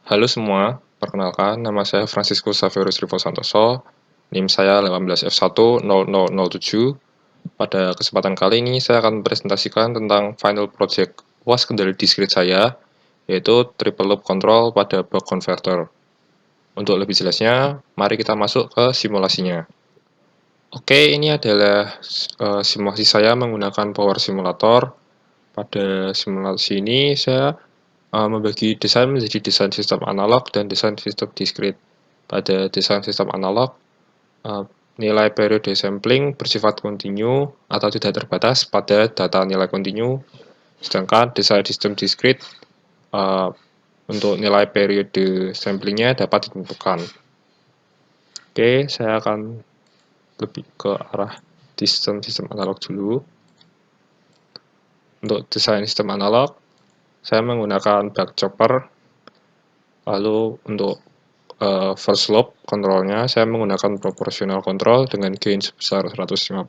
Halo semua, perkenalkan nama saya Franciscus Xavierus Rivo Santoso, NIM saya 18F10007. Pada kesempatan kali ini saya akan presentasikan tentang final project UAS kendali diskrit saya, yaitu triple loop control pada buck converter. Untuk lebih jelasnya, mari kita masuk ke simulasinya. Oke, ini adalah simulasi saya menggunakan Power Simulator. Pada simulasi ini saya membagi desain menjadi desain sistem analog dan desain sistem diskrit. Pada desain sistem analog, nilai periode sampling bersifat kontinu atau tidak terbatas pada data nilai kontinu, sedangkan desain sistem diskrit untuk nilai periode samplingnya dapat ditentukan. Oke, saya akan lebih ke arah sistem analog dulu. Untuk desain sistem analog, saya menggunakan buck chopper. Lalu untuk first loop kontrolnya, saya menggunakan proportional control dengan gain sebesar 150.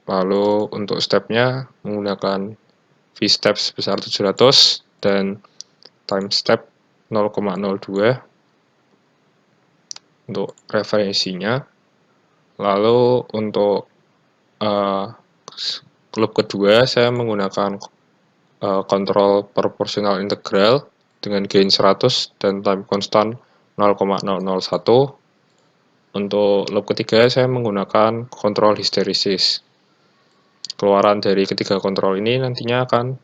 Lalu untuk stepnya menggunakan V-step sebesar 700 dan time step 0,02 untuk referensinya. Lalu untuk loop kedua saya menggunakan kontrol proportional integral dengan gain 100 dan time constant 0,001. Untuk loop ketiga saya menggunakan kontrol hysteresis. Keluaran dari ketiga kontrol ini nantinya akan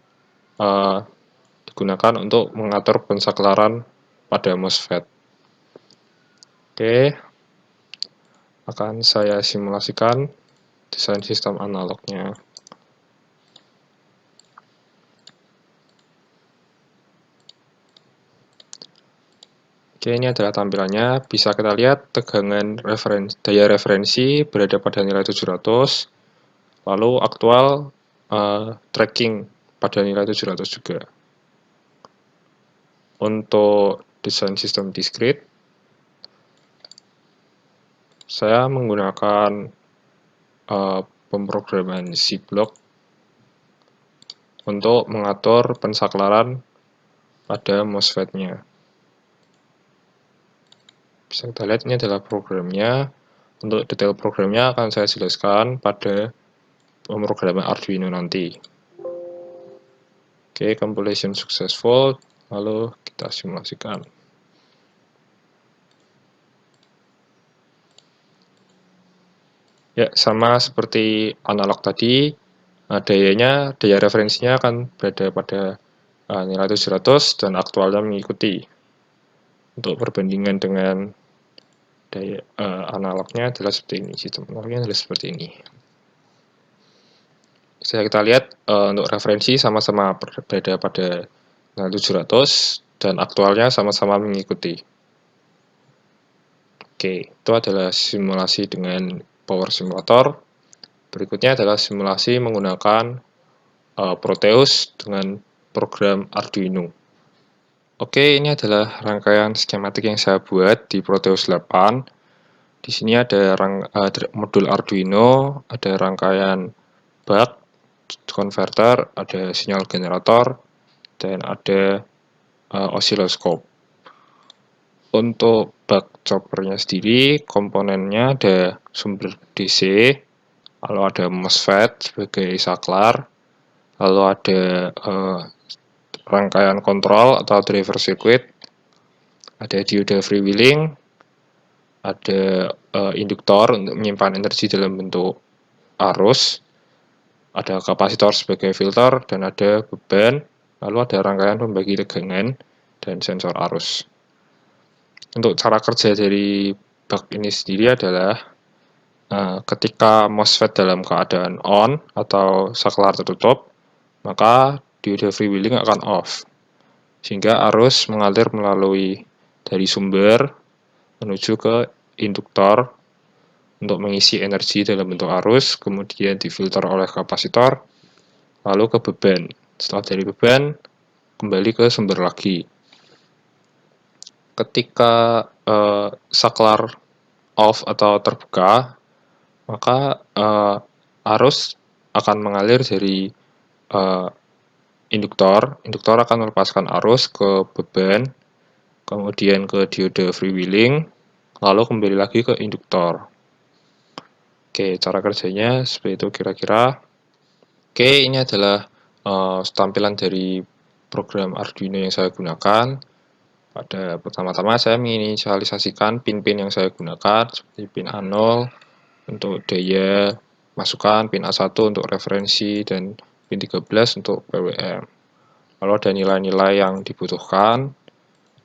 digunakan untuk mengatur pensaklaran pada MOSFET. Oke, akan saya simulasikan desain sistem analognya. Oke, ini adalah tampilannya. Bisa kita lihat tegangan daya referensi berada pada nilai 700, lalu aktual tracking pada nilai 700 juga. Untuk desain sistem diskrit, saya menggunakan pemrograman C-block untuk mengatur pensaklaran pada MOSFET-nya. Bisa kita lihat ini adalah programnya. Untuk detail programnya akan saya jelaskan pada pemrograman Arduino nanti. Oke, compilation successful. Lalu kita simulasikan. Ya, sama seperti analog tadi, daya referensinya akan berada pada nilai 700 dan aktualnya mengikuti. Untuk perbandingan dengan daya analognya adalah seperti ini, sistem analognya adalah seperti ini. Bisa kita lihat untuk referensi sama-sama berada pada nilai 700 dan aktualnya sama-sama mengikuti. Oke, itu adalah simulasi dengan Power Simulator. Berikutnya adalah simulasi menggunakan Proteus dengan program Arduino. Oke, ini adalah rangkaian skematik yang saya buat di Proteus 8. Di sini ada modul Arduino, ada rangkaian buck converter, ada sinyal generator, dan ada osiloskop. Untuk buck choppernya sendiri, komponennya ada sumber DC, lalu ada MOSFET sebagai saklar, lalu ada rangkaian kontrol atau driver circuit, ada dioda freewheeling, ada induktor untuk menyimpan energi dalam bentuk arus, ada kapasitor sebagai filter, dan ada beban, lalu ada rangkaian pembagi tegangan dan sensor arus. Untuk cara kerja dari buck ini sendiri adalah ketika MOSFET dalam keadaan on atau saklar tertutup, maka dioda freewheeling akan off, sehingga arus mengalir melalui dari sumber menuju ke induktor untuk mengisi energi dalam bentuk arus, kemudian difilter oleh kapasitor, lalu ke beban. Setelah dari beban, kembali ke sumber lagi. Ketika saklar off atau terbuka, maka arus akan mengalir dari induktor akan melepaskan arus ke beban, kemudian ke diode freewheeling, lalu kembali lagi ke induktor. Oke, cara kerjanya seperti itu kira-kira. Oke, ini adalah tampilan dari program Arduino yang saya gunakan. Pada pertama-tama saya menginisialisasikan pin-pin yang saya gunakan, seperti pin A0 untuk daya masukan, pin A1 untuk referensi, dan pin 13 untuk PWM. Lalu ada nilai-nilai yang dibutuhkan.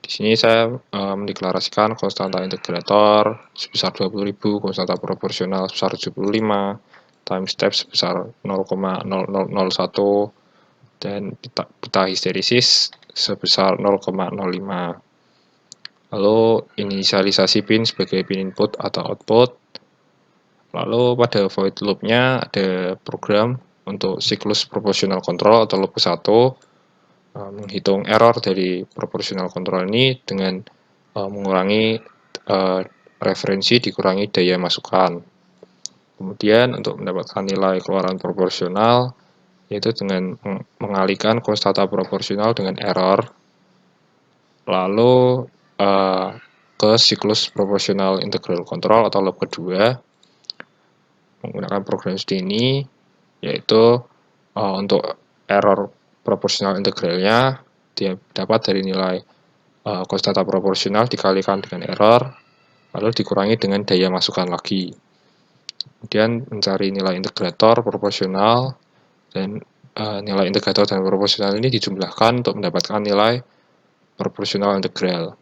Di sini saya mendeklarasikan konstanta integrator sebesar 20.000, konstanta proporsional sebesar 75, time step sebesar 0,0001, dan pita histeresis sebesar 0,05. Lalu inisialisasi pin sebagai pin input atau output. Lalu pada void loop-nya ada program untuk siklus proportional control atau loop ke-1, menghitung error dari proportional control ini dengan mengurangi referensi dikurangi daya masukan. Kemudian untuk mendapatkan nilai keluaran proporsional, yaitu dengan mengalihkan konstanta proporsional dengan error, lalu ke siklus proportional integral control atau loop kedua, menggunakan program seperti ini, yaitu untuk error proporsional integralnya dia dapat dari nilai konstanta proporsional dikalikan dengan error, lalu dikurangi dengan daya masukan lagi. Kemudian mencari nilai integrator proporsional, dan nilai integrator dan proporsional ini dijumlahkan untuk mendapatkan nilai proporsional integral.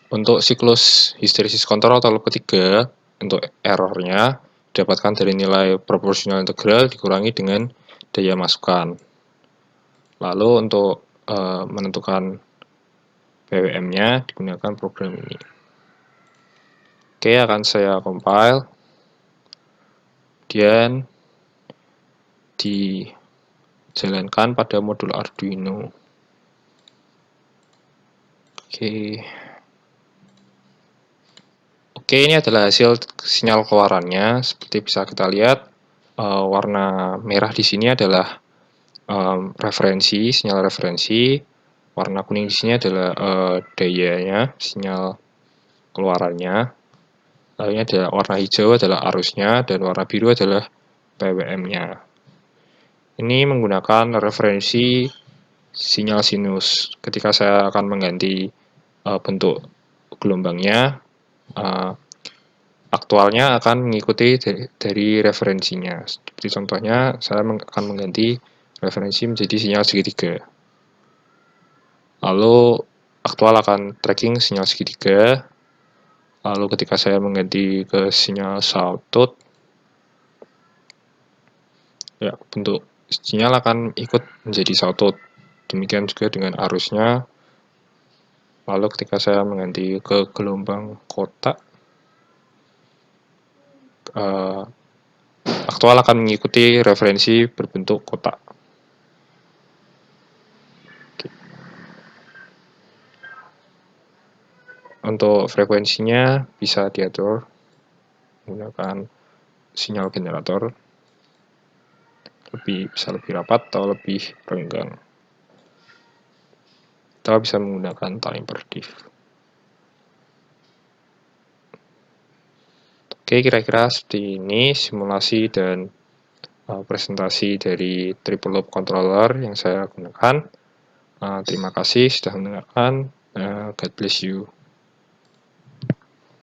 Untuk siklus histeresis kontrol atau loop ketiga, untuk errornya didapatkan dari nilai proporsional integral dikurangi dengan daya masukan. Lalu untuk menentukan PWM-nya digunakan program ini. Oke, akan saya compile, kemudian dijalankan pada modul Arduino. Oke, ini adalah hasil sinyal keluarannya. Seperti bisa kita lihat, warna merah di sini adalah referensi, sinyal referensi. Warna kuning di sini adalah dayanya, sinyal keluarannya. Lalu ini ada warna hijau adalah arusnya, dan warna biru adalah PWM-nya. Ini menggunakan referensi sinyal sinus. Ketika saya akan mengganti bentuk gelombangnya, aktualnya akan mengikuti dari referensinya. Seperti contohnya, saya akan mengganti referensi menjadi sinyal segitiga. Lalu aktual akan tracking sinyal segitiga. Lalu ketika saya mengganti ke sinyal sawtooth, ya, bentuk sinyal akan ikut menjadi sawtooth. Demikian juga dengan arusnya. Lalu ketika saya mengganti ke gelombang kotak, aktual akan mengikuti referensi berbentuk kotak. Untuk frekuensinya bisa diatur menggunakan sinyal generator, bisa lebih rapat atau lebih renggang. Kita bisa menggunakan timer diff. Oke, kira-kira seperti ini simulasi dan presentasi dari triple loop controller yang saya gunakan. Terima kasih sudah mendengarkan. God bless you.